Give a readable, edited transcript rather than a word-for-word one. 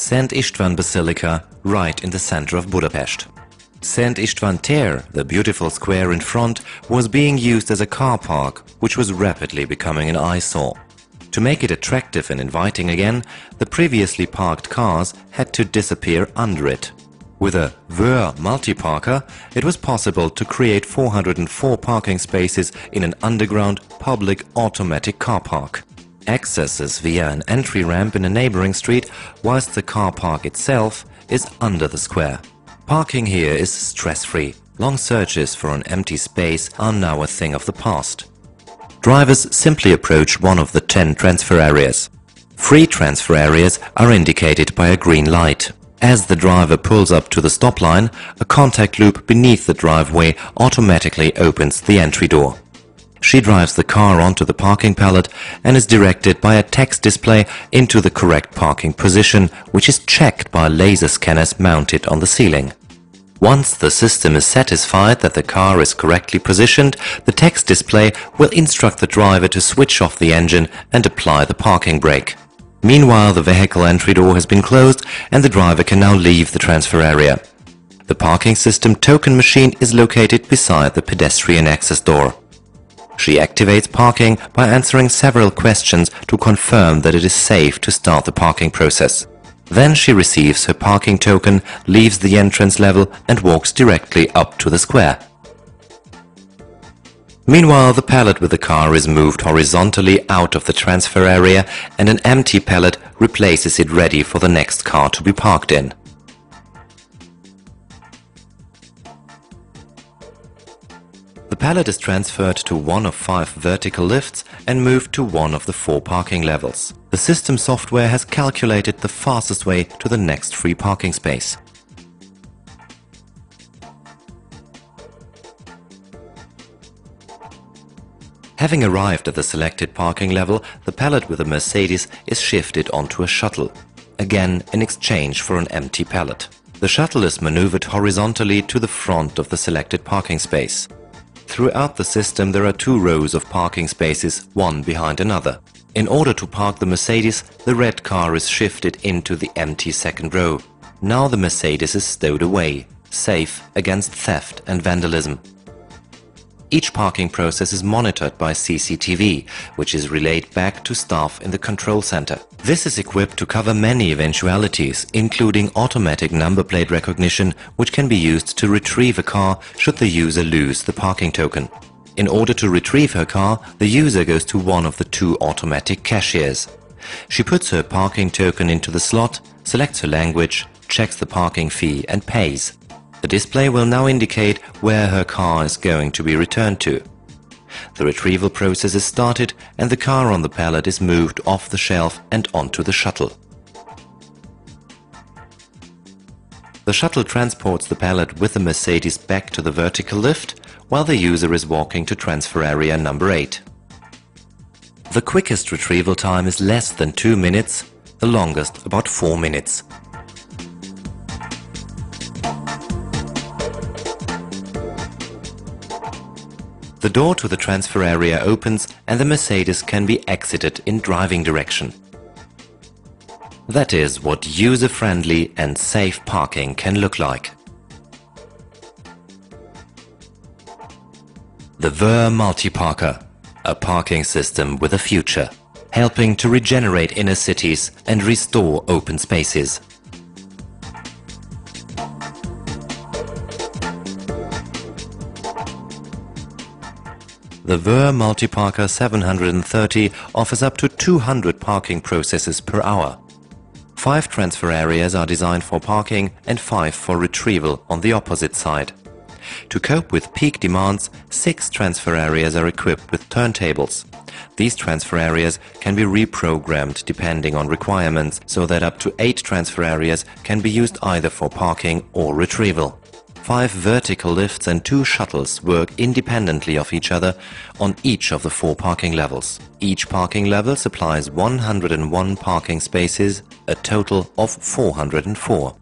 Szent István Basilica, right in the center of Budapest. Szent István tér, the beautiful square in front, was being used as a car park, which was rapidly becoming an eyesore. To make it attractive and inviting again, the previously parked cars had to disappear under it. With a Wöhr multi-parker, it was possible to create 404 parking spaces in an underground public automatic car park. Access is via an entry ramp in a neighboring street, whilst the car park itself is under the square. Parking here is stress-free. Long searches for an empty space are now a thing of the past. Drivers simply approach one of the 10 transfer areas. Free transfer areas are indicated by a green light. As the driver pulls up to the stop line, a contact loop beneath the driveway automatically opens the entry door. She drives the car onto the parking pallet and is directed by a text display into the correct parking position, which is checked by laser scanners mounted on the ceiling. Once the system is satisfied that the car is correctly positioned, the text display will instruct the driver to switch off the engine and apply the parking brake. Meanwhile, the vehicle entry door has been closed and the driver can now leave the transfer area. The parking system token machine is located beside the pedestrian access door. She activates parking by answering several questions to confirm that it is safe to start the parking process. Then she receives her parking token, leaves the entrance level and walks directly up to the square. Meanwhile, the pallet with the car is moved horizontally out of the transfer area and an empty pallet replaces it ready for the next car to be parked in. The pallet is transferred to one of 5 vertical lifts and moved to one of the 4 parking levels. The system software has calculated the fastest way to the next free parking space. Having arrived at the selected parking level, the pallet with the Mercedes is shifted onto a shuttle, again in exchange for an empty pallet. The shuttle is maneuvered horizontally to the front of the selected parking space. Throughout the system there are 2 rows of parking spaces, one behind another. In order to park the Mercedes, the red car is shifted into the empty second row. Now the Mercedes is stowed away, safe against theft and vandalism. Each parking process is monitored by CCTV, which is relayed back to staff in the control center. This is equipped to cover many eventualities, including automatic number plate recognition, which can be used to retrieve a car should the user lose the parking token. In order to retrieve her car, the user goes to one of the 2 automatic cashiers. She puts her parking token into the slot, selects her language, checks the parking fee and pays. The display will now indicate where her car is going to be returned to. The retrieval process is started and the car on the pallet is moved off the shelf and onto the shuttle. The shuttle transports the pallet with the Mercedes back to the vertical lift, while the user is walking to transfer area number 8. The quickest retrieval time is less than 2 minutes, the longest about 4 minutes. The door to the transfer area opens and the Mercedes can be exited in driving direction. That is what user-friendly and safe parking can look like. The Wöhr multi-parker, a parking system with a future, helping to regenerate inner cities and restore open spaces. The Wöhr multi-parker 730 offers up to 200 parking processes per hour. 5 transfer areas are designed for parking and 5 for retrieval on the opposite side. To cope with peak demands, 6 transfer areas are equipped with turntables. These transfer areas can be reprogrammed depending on requirements, so that up to 8 transfer areas can be used either for parking or retrieval. 5 vertical lifts and 2 shuttles work independently of each other on each of the 4 parking levels. Each parking level supplies 101 parking spaces, a total of 404.